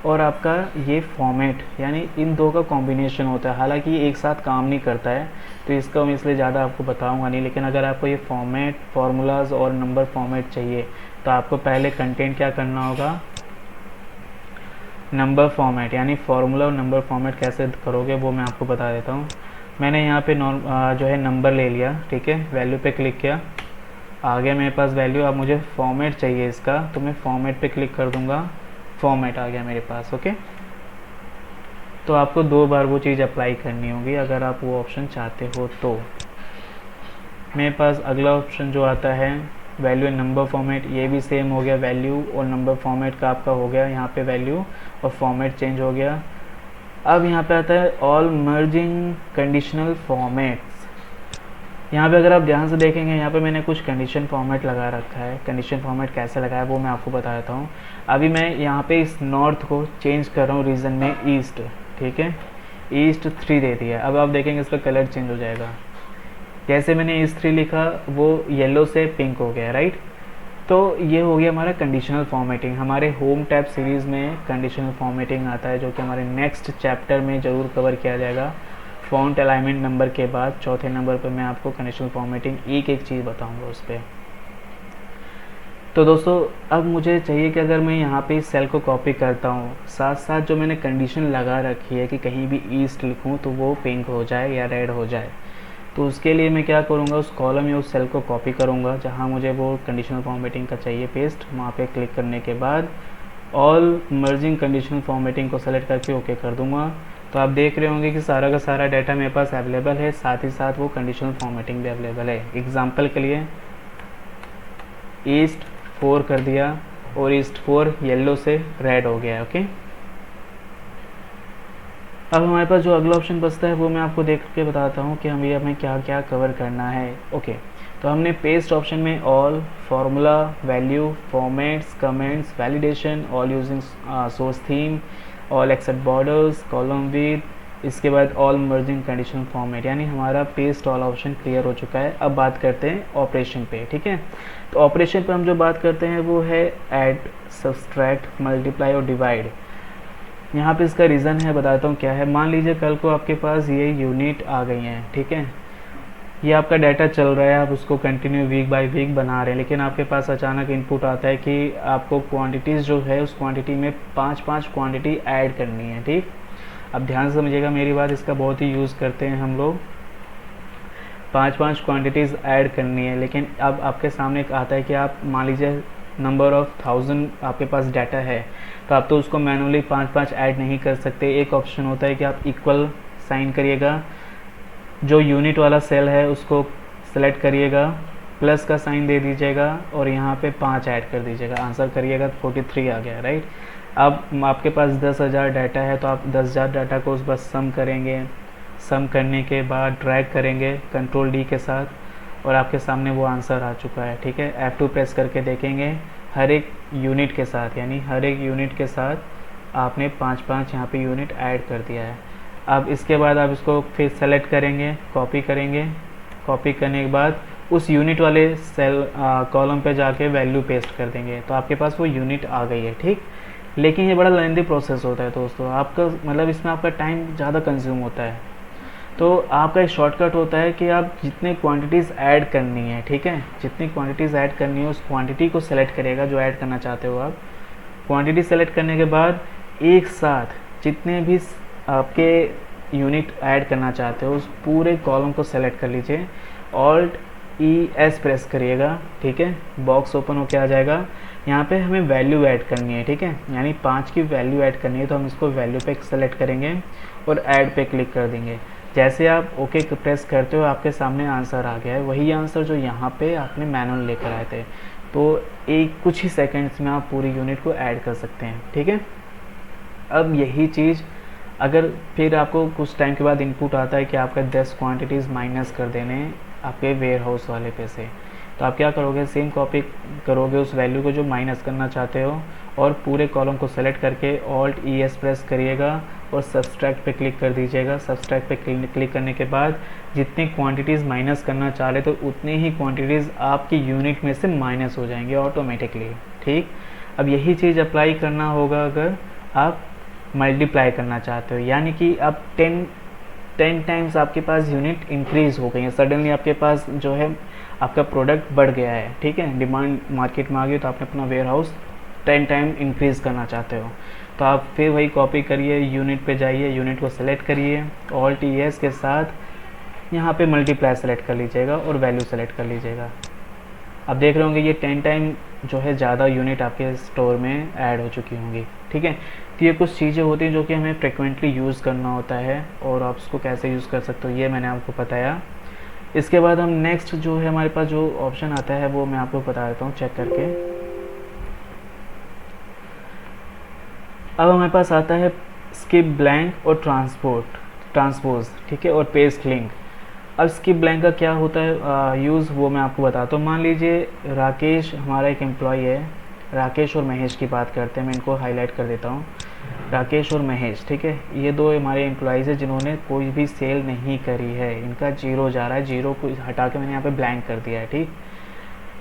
और आपका ये फॉर्मेट, यानी इन दो का कॉम्बिनेशन होता है। हालांकि ये एक साथ काम नहीं करता है, तो इसका मैं इसलिए ज़्यादा आपको बताऊंगा नहीं, लेकिन अगर आपको ये फॉर्मेट, फार्मूलाज और नंबर फॉर्मेट चाहिए तो आपको पहले कंटेंट क्या करना होगा, नंबर फॉर्मेट, यानी फार्मूला और नंबर फॉर्मेट कैसे करोगे वो मैं आपको बता देता हूँ। मैंने यहाँ पे जो है नंबर ले लिया, ठीक है, वैल्यू पे क्लिक किया, आ गया मेरे पास वैल्यू। अब मुझे फॉर्मेट चाहिए इसका, तो मैं फॉर्मेट पे क्लिक कर दूँगा, फॉर्मेट आ गया मेरे पास। ओके, तो आपको 2 बार वो चीज़ अप्लाई करनी होगी अगर आप वो ऑप्शन चाहते हो। तो मेरे पास अगला ऑप्शन जो आता है वैल्यू एंड नंबर फॉर्मेट, ये भी सेम हो गया, वैल्यू और नंबर फॉर्मेट का आपका हो गया, यहाँ पे वैल्यू और फॉर्मेट चेंज हो गया। अब यहाँ पे आता है ऑल मर्जिंग कंडीशनल फॉर्मेट्स। यहाँ पे अगर आप ध्यान से देखेंगे, यहाँ पे मैंने कुछ कंडीशन फॉर्मेट लगा रखा है। कंडीशन फॉर्मेट कैसे लगाया वो मैं आपको बता देता हूँ। अभी मैं यहाँ पे इस नॉर्थ को चेंज कर रहा हूँ रीजन में ईस्ट, ठीक है, ईस्ट 3 दे दिया। अब आप देखेंगे इसका कलर चेंज हो जाएगा। जैसे मैंने ईस्ट 3 लिखा वो येलो से पिंक हो गया, राइट। तो ये हो गया हमारा कंडीशनल फॉर्मेटिंग। हमारे होम टैब सीरीज़ में कंडीशनल फॉर्मेटिंग आता है, जो कि हमारे नेक्स्ट चैप्टर में ज़रूर कवर किया जाएगा। फॉन्ट अलाइनमेंट नंबर के बाद चौथे नंबर पर मैं आपको कंडीशनल फॉर्मेटिंग एक एक चीज़ बताऊंगा उस पर। तो दोस्तों अब मुझे चाहिए कि अगर मैं यहाँ पे इस सेल को कॉपी करता हूँ, साथ साथ जो मैंने कंडीशन लगा रखी है कि कहीं भी ईस्ट लिखूँ तो वो पिंक हो जाए या रेड हो जाए, तो उसके लिए मैं क्या करूँगा, उस कॉलम या उस सेल को कॉपी करूँगा जहाँ मुझे वो कंडीशनल फॉर्मेटिंग का चाहिए पेस्ट। वहाँ पे क्लिक करने के बाद ऑल मर्जिंग कंडीशनल फॉर्मेटिंग को सेलेक्ट करके ओके कर दूँगा। तो आप देख रहे होंगे कि सारा का सारा डाटा मेरे पास अवेलेबल है, साथ ही साथ वो कंडीशनल फॉर्मेटिंग भी अवेलेबल है। एग्जाम्पल के लिए ईस्ट 4 कर दिया और ईस्ट 4 येलो से रेड हो गया। ओके, अब हमारे पास जो अगला ऑप्शन बचता है वो मैं आपको देख के बताता हूँ कि हमें क्या क्या कवर करना है। ओके, तो हमने पेस्ट ऑप्शन में all, formula, value, formats, comments, validation, all using source theme, all except borders, column with, इसके बाद ऑल मर्जिंग कंडीशनल फॉर्मेट, यानी हमारा पेस्ट ऑल ऑप्शन क्लियर हो चुका है। अब बात करते हैं ऑपरेशन पे, ठीक है। तो ऑपरेशन पे हम जो बात करते हैं वो है ऐड, सब्सट्रैक्ट, मल्टीप्लाई और डिवाइड। यहाँ पे इसका रीज़न है, बताता हूँ क्या है। मान लीजिए कल को आपके पास ये यूनिट आ गई हैं, ठीक है, ये आपका डाटा चल रहा है, आप उसको कंटिन्यू वीक बाय वीक बना रहे हैं, लेकिन आपके पास अचानक इनपुट आता है कि आपको क्वांटिटीज़ जो है उस क्वांटिटी में 5 क्वांटिटी ऐड करनी है। ठीक, अब ध्यान से समझिएगा मेरी बात, इसका बहुत ही यूज़ करते हैं हम लोग। 5 क्वांटिटीज़ ऐड करनी है, लेकिन अब आपके सामने आता है कि आप मान लीजिए नंबर ऑफ़ 1000 आपके पास डाटा है, तो आप तो उसको मैनुअली 5 ऐड नहीं कर सकते। एक ऑप्शन होता है कि आप इक्वल साइन करिएगा, जो यूनिट वाला सेल है उसको सेलेक्ट करिएगा, प्लस का साइन दे दीजिएगा और यहाँ पे 5 ऐड कर दीजिएगा, आंसर करिएगा 43 आ गया, राइट। अब आपके पास 10,000 डाटा है, तो आप 10,000 डाटा को उस बस सम करेंगे, सम करने के बाद ड्रैग करेंगे कंट्रोल डी के साथ और आपके सामने वो आंसर आ चुका है। ठीक है, F2 प्रेस करके देखेंगे, हर एक यूनिट के साथ, यानी हर एक यूनिट के साथ आपने 5 यहाँ पे यूनिट ऐड कर दिया है। अब इसके बाद आप इसको फिर सेलेक्ट करेंगे, कॉपी करेंगे, कॉपी करने के बाद उस यूनिट वाले सेल कॉलम पे जाके वैल्यू पेस्ट कर देंगे, तो आपके पास वो यूनिट आ गई है। ठीक, लेकिन ये बड़ा लेंथी प्रोसेस होता है दोस्तों, आपका मतलब इसमें आपका टाइम ज़्यादा कंज्यूम होता है। तो आपका एक शॉर्टकट होता है कि आप जितने क्वांटिटीज़ ऐड करनी है, ठीक है, जितनी क्वांटिटीज़ ऐड करनी है उस क्वांटिटी को सेलेक्ट करिएगा जो ऐड करना चाहते हो आप। क्वांटिटी सेलेक्ट करने के बाद एक साथ जितने भी आपके यूनिट ऐड करना चाहते हो उस पूरे कॉलम को सेलेक्ट कर लीजिए, ऑल्ट ES प्रेस करिएगा। ठीक है, बॉक्स ओपन होके आ जाएगा। यहाँ पे हमें वैल्यू ऐड करनी है, ठीक है, यानी 5 की वैल्यू ऐड करनी है, तो हम इसको वैल्यू पे सेलेक्ट करेंगे और ऐड पे क्लिक कर देंगे। जैसे आप ओके प्रेस करते हो आपके सामने आंसर आ गया है, वही आंसर जो यहाँ पे आपने मैनुअल लेकर आए थे। तो कुछ ही सेकेंड्स में आप पूरी यूनिट को ऐड कर सकते हैं। ठीक है, अब यही चीज़ अगर फिर आपको कुछ टाइम के बाद इनपुट आता है कि आपका 10 क्वांटिटीज़ माइनस कर देने आपके वेयर हाउस वाले पे से, तो आप क्या करोगे, सेम कॉपी करोगे उस वैल्यू को जो माइनस करना चाहते हो और पूरे कॉलम को सेलेक्ट करके ऑल्ट ES प्रेस करिएगा और सब्सट्रैक्ट पे क्लिक कर दीजिएगा। सब्सट्रैक्ट पे क्लिक करने के बाद जितनी क्वांटिटीज़ माइनस करना चाह रहे तो उतनी ही क्वांटिटीज़ आपकी यूनिट में से माइनस हो जाएंगे ऑटोमेटिकली। ठीक, अब यही चीज़ अप्लाई करना होगा अगर आप मल्टीप्लाई करना चाहते हो, यानी कि आप 10 टाइम्स आपके पास यूनिट इंक्रीज़ हो गई है, सडनली आपके पास जो है आपका प्रोडक्ट बढ़ गया है। ठीक है, डिमांड मार्केट में आ गई तो आपने अपना वेयर हाउस 10 टाइम इंक्रीज़ करना चाहते हो, तो आप फिर वही कॉपी करिए, यूनिट पे जाइए, यूनिट को सेलेक्ट करिए, ऑल्ट ES के साथ यहाँ पे मल्टीप्लाई सेलेक्ट कर लीजिएगा और वैल्यू सेलेक्ट कर लीजिएगा। अब देख रहे होंगे ये 10 टाइम जो है ज़्यादा यूनिट आपके स्टोर में ऐड हो चुकी होंगी। ठीक है, तो ये कुछ चीज़ें होती हैं जो कि हमें फ्रिक्वेंटली यूज़ करना होता है और आप उसको कैसे यूज़ कर सकते हो ये मैंने आपको बताया। इसके बाद हम नेक्स्ट जो है हमारे पास जो ऑप्शन आता है वो मैं आपको बता देता हूँ चेक करके। अब हमारे पास आता है स्किप ब्लैंक और ट्रांसपोज, ठीक है, और पेस्ट लिंक। अब स्किप ब्लैंक का क्या होता है यूज़ वो मैं आपको बताता हूँ। मान लीजिए राकेश हमारा एक एम्प्लॉय है, राकेश और महेश की बात करते हैं, मैं इनको हाईलाइट कर देता हूँ। राकेश और महेश, ठीक है, ये दो हमारे एम्प्लॉयज़ हैं जिन्होंने कोई भी सेल नहीं करी है, इनका 0 जा रहा है, 0 को हटा के मैंने यहाँ पे ब्लैंक कर दिया है। ठीक,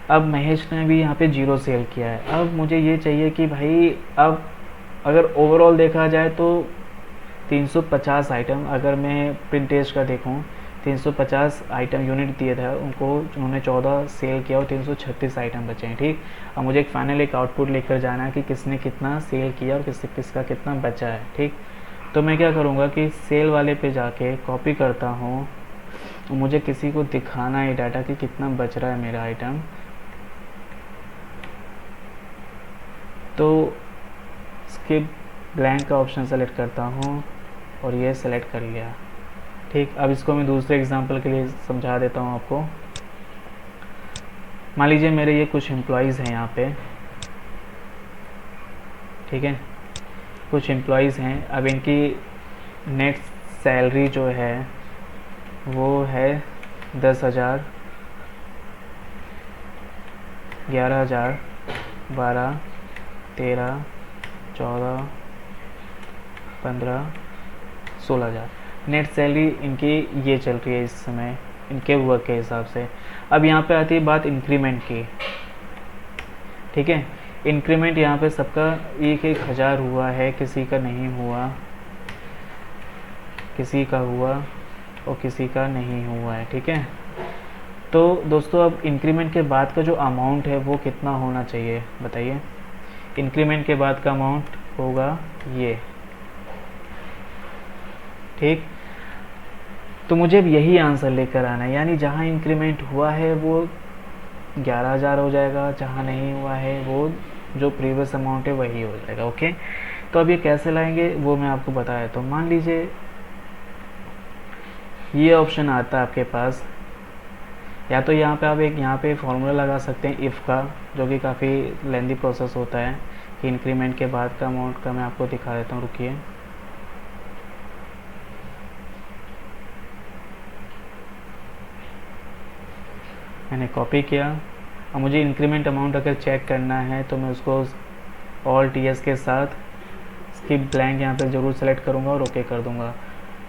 अब महेश ने भी यहाँ पे 0 सेल किया है। अब मुझे ये चाहिए कि भाई अब अगर ओवरऑल देखा जाए तो 350 आइटम, अगर मैं प्रिंटेज का देखूँ 350 आइटम यूनिट दिए थे उनको, उन्होंने 14 सेल किया और 336 आइटम बचे हैं। ठीक, अब मुझे फाइनल एक आउटपुट लेकर जाना है कि किसने कितना सेल किया और किसका कितना बचा है। ठीक, तो मैं क्या करूँगा कि सेल वाले पे जाके कॉपी करता हूँ, मुझे किसी को दिखाना है डाटा कि कितना बच रहा है मेरा आइटम, तो स्किप ब्लैंक का ऑप्शन सेलेक्ट करता हूँ और ये सेलेक्ट कर लिया। ठीक, अब इसको मैं दूसरे एग्जांपल के लिए समझा देता हूँ आपको। मान लीजिए मेरे ये कुछ एम्प्लॉयज़ हैं यहाँ पे, ठीक है, कुछ एम्प्लॉयज़ हैं। अब इनकी नेक्स्ट सैलरी जो है वो है 10,000, 11,000, 12, 13, 14, 15, 16,000 नेट सैलरी इनकी ये चल रही है इस समय इनके वर्क के हिसाब से। अब यहाँ पे आती है बात इंक्रीमेंट की। ठीक है, इंक्रीमेंट यहाँ पे सबका 1,000 हुआ है, किसी का नहीं हुआ, किसी का हुआ और किसी का नहीं हुआ है। ठीक है, तो दोस्तों अब इंक्रीमेंट के बाद का जो अमाउंट है वो कितना होना चाहिए बताइए। इंक्रीमेंट के बाद का अमाउंट होगा ये, ठीक। तो मुझे अब यही आंसर लेकर आना है, यानी जहाँ इंक्रीमेंट हुआ है वो 11,000 हो जाएगा, जहाँ नहीं हुआ है वो जो प्रीवियस अमाउंट है वही हो जाएगा। ओके, तो अब ये कैसे लाएंगे वो मैं आपको बताया। तो मान लीजिए ये ऑप्शन आता है आपके पास, या तो यहाँ पे आप एक यहाँ पे फॉर्मूला लगा सकते हैं इफ़ का, जो कि काफ़ी लेंदी प्रोसेस होता है कि इंक्रीमेंट के बाद का अमाउंट का मैं आपको दिखा देता हूँ, रुकिए। मैंने कॉपी किया। अब मुझे इंक्रीमेंट अमाउंट अगर चेक करना है तो मैं उसको ऑल्ट एस के साथ स्किप ब्लैंक यहाँ पे ज़रूर सेलेक्ट करूँगा और ओके कर दूँगा।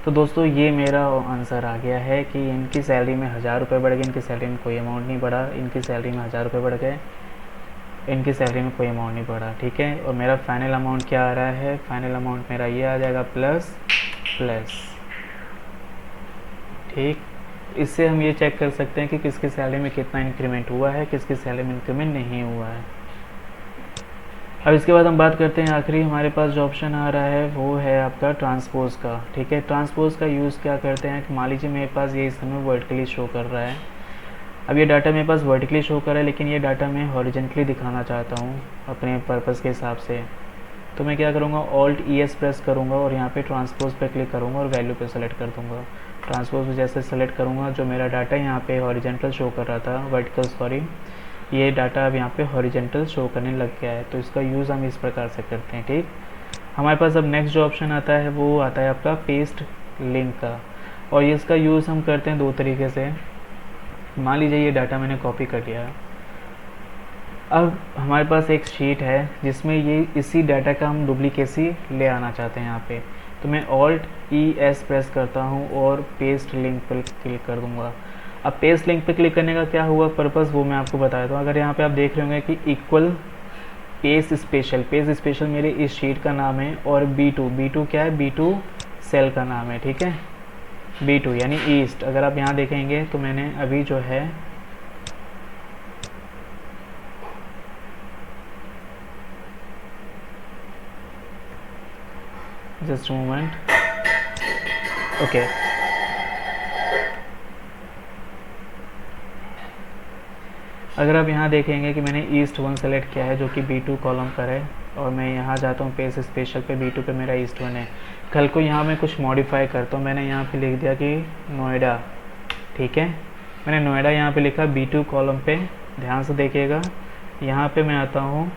तो दोस्तों ये मेरा आंसर आ गया है कि इनकी सैलरी में 1,000 रुपये बढ़ गए, इनकी सैलरी में कोई अमाउंट नहीं बढ़ा, इनकी सैलरी में 1,000 रुपये बढ़ गए, इनकी सैलरी में कोई अमाउंट नहीं बढ़ा, ठीक है। और मेरा फाइनल अमाउंट क्या आ रहा है, फाइनल अमाउंट मेरा ये आ जाएगा प्लस प्लस, ठीक। इससे हम ये चेक कर सकते हैं कि किसकी सैलरी में कितना इंक्रीमेंट हुआ है, किसकी सैलरी में इंक्रीमेंट नहीं हुआ है। अब इसके बाद हम बात करते हैं आखिरी हमारे पास जो ऑप्शन आ रहा है वो है आपका ट्रांसपोज का, ठीक है। ट्रांसपोज का यूज़ क्या करते हैं कि मान लीजिए मेरे पास ये इस समय वर्टिकली शो कर रहा है। अब ये डाटा मेरे पास वर्टिकली शो कर रहा है, लेकिन ये डाटा मैं हॉरिजेंटली दिखाना चाहता हूँ अपने पर्पज़ के हिसाब से। तो मैं क्या करूँगा, ऑल्ट ES प्रेस करूँगा और यहाँ पे ट्रांसपोज पे क्लिक करूँगा और वैल्यू पे सेलेक्ट कर दूँगा। ट्रांसपोज पे जैसे सेलेक्ट करूँगा, जो मेरा डाटा यहाँ पे हॉरिजेंटल शो कर रहा था, वर्टिकल सॉरी, ये डाटा अब यहाँ पे हॉरिजेंटल शो करने लग गया है। तो इसका यूज़ हम इस प्रकार से करते हैं, ठीक। हमारे पास अब नेक्स्ट जो ऑप्शन आता है वो आता है आपका पेस्ट लिंक का, और ये इसका यूज़ हम करते हैं दो तरीके से। मान लीजिए ये डाटा मैंने कॉपी कर लिया, अब हमारे पास एक शीट है जिसमें ये इसी डाटा का हम डुप्लीकेसी ले आना चाहते हैं यहाँ पे। तो मैं ऑल्ट ES प्रेस करता हूँ और पेस्ट लिंक पर क्लिक कर दूँगा। अब पेस्ट लिंक पे क्लिक करने का क्या हुआ पर्पज़ वो मैं आपको बता देता हूँ। अगर यहाँ पे आप देख रहे होंगे कि इक्वल पेज स्पेशल मेरे इस शीट का नाम है, और B2 क्या है, B2 सेल का नाम है, ठीक है। B2 यानी ईस्ट। अगर आप यहाँ देखेंगे तो मैंने अभी जो है जस्ट मोमेंट, ओके, अगर आप यहाँ देखेंगे कि मैंने ईस्ट 1 सेलेक्ट किया है जो कि B2 कॉलम पर है, और मैं यहाँ जाता हूँ पेज स्पेशल पे, B2 पे मेरा ईस्ट 1 है। कल को यहाँ मैं कुछ मॉडिफाई करता हूँ, मैंने यहाँ पे लिख दिया कि नोएडा, ठीक है। मैंने नोएडा यहाँ पे लिखा B2 कॉलम पे, ध्यान से देखिएगा। यहाँ पे मैं आता हूँ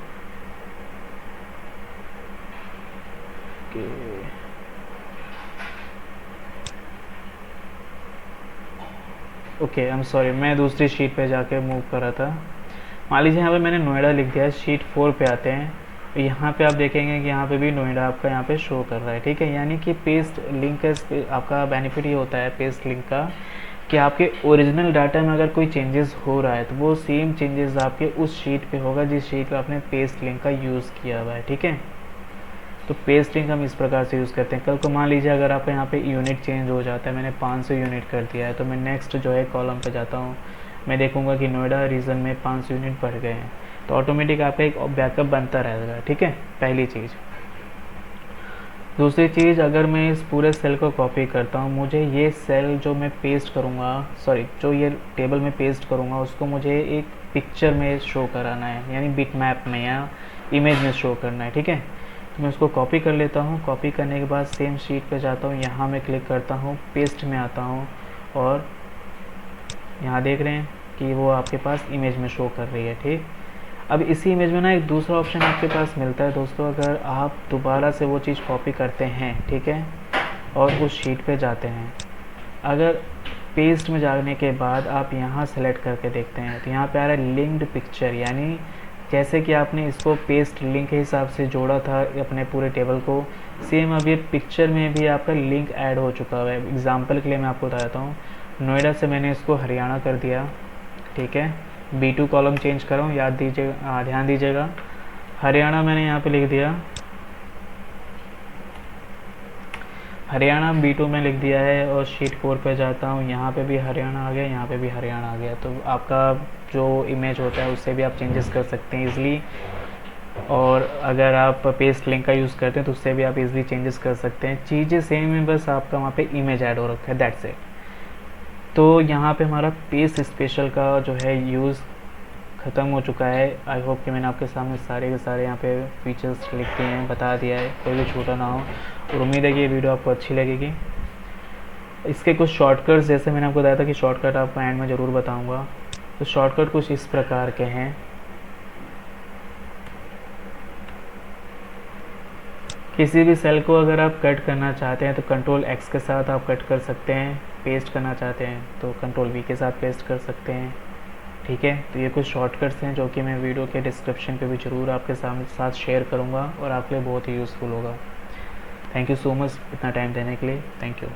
ओके, आई एम सॉरी, मैं दूसरी शीट पे जाके मूव कर रहा था। मान लीजिए यहाँ पे मैंने नोएडा लिख दिया है। शीट 4 पे आते हैं, यहाँ पे आप देखेंगे कि यहाँ पे भी नोएडा आपका यहाँ पे शो कर रहा है, ठीक है। यानी कि पेस्ट लिंक का आपका बेनिफिट ये होता है पेस्ट लिंक का कि आपके ओरिजिनल डाटा में अगर कोई चेंजेस हो रहा है तो वो सेम चेंजेस आपके उस शीट पे होगा जिस शीट पे आपने पेस्ट लिंक का यूज़ किया हुआ है, ठीक है। तो पेस्ट लिंक हम इस प्रकार से यूज़ करते हैं। कल को मान लीजिए अगर आप यहाँ पे यूनिट चेंज हो जाता है, मैंने 500 यूनिट कर दिया है, तो मैं नेक्स्ट जो है कॉलम पे जाता हूँ, मैं देखूँगा कि नोएडा रीजन में 500 यूनिट बढ़ गए हैं, तो ऑटोमेटिक आपका एक बैकअप बनता रहेगा, ठीक है, पहली चीज़। दूसरी चीज़, अगर मैं इस पूरे सेल को कॉपी करता हूँ, मुझे ये सेल जो मैं पेस्ट करूँगा, सॉरी जो ये टेबल में पेस्ट करूँगा, उसको मुझे एक पिक्चर में शो कराना है, यानी बिट मैप में या इमेज में शो करना है, ठीक है। तो मैं उसको कॉपी कर लेता हूँ। कॉपी करने के बाद सेम शीट पे जाता हूँ, यहाँ मैं क्लिक करता हूँ, पेस्ट में आता हूँ, और यहाँ देख रहे हैं कि वो आपके पास इमेज में शो कर रही है, ठीक। अब इसी इमेज में ना एक दूसरा ऑप्शन आपके पास मिलता है दोस्तों, अगर आप दोबारा से वो चीज़ कॉपी करते हैं, ठीक है, और उस शीट पे जाते हैं, अगर पेस्ट में जाने के बाद आप यहाँ सेलेक्ट करके देखते हैं तो यहाँ पे आ रहा है लिंक्ड पिक्चर, यानी जैसे कि आपने इसको पेस्ट लिंक के हिसाब से जोड़ा था अपने पूरे टेबल को, सेम अब ये पिक्चर में भी आपका लिंक ऐड हो चुका है। एग्जांपल के लिए मैं आपको बताता हूँ, नोएडा से मैंने इसको हरियाणा कर दिया, ठीक है। B2 कॉलम चेंज कर रहा हूँ, याद दीजिएगा, ध्यान दीजिएगा। हरियाणा मैंने यहाँ पे लिख दिया, हरियाणा B2 में लिख दिया है और शीट 4 पे जाता हूँ, यहाँ पे भी हरियाणा आ गया, यहाँ पे भी हरियाणा आ गया। तो आपका जो इमेज होता है उससे भी आप चेंजेस कर सकते हैं ईज़िली। और अगर आप पेस्ट लिंक का यूज़ करते हैं तो उससे भी आप इजीली चेंजेस कर सकते हैं। चीज़ें सेम है, बस आपका वहाँ पे इमेज ऐड हो रखा है, दैट्स इट। तो यहाँ पे हमारा पेस्ट स्पेशल का जो है यूज़ ख़त्म हो चुका है। आई होप कि मैंने आपके सामने सारे के सारे यहाँ पे फीचर्स लिख दिए हैं, बता दिया है, कोई भी छूटा ना हो। और उम्मीद है कि ये वीडियो आपको अच्छी लगेगी। इसके कुछ शॉर्टकट्स, जैसे मैंने आपको बताया था कि शॉर्टकट आपको एंड में ज़रूर बताऊँगा। तो शॉर्टकट कुछ इस प्रकार के हैं। किसी भी सेल को अगर आप कट करना चाहते हैं तो Ctrl+X के साथ आप कट कर सकते हैं। पेस्ट करना चाहते हैं तो Ctrl+V के साथ पेस्ट कर सकते हैं। ठीक है, तो ये कुछ शॉर्टकट्स हैं जो कि मैं वीडियो के डिस्क्रिप्शन पे भी ज़रूर आपके साथ शेयर करूँगा और आपके लिए बहुत ही यूज़फुल होगा। थैंक यू सो मच इतना टाइम देने के लिए। Thank you.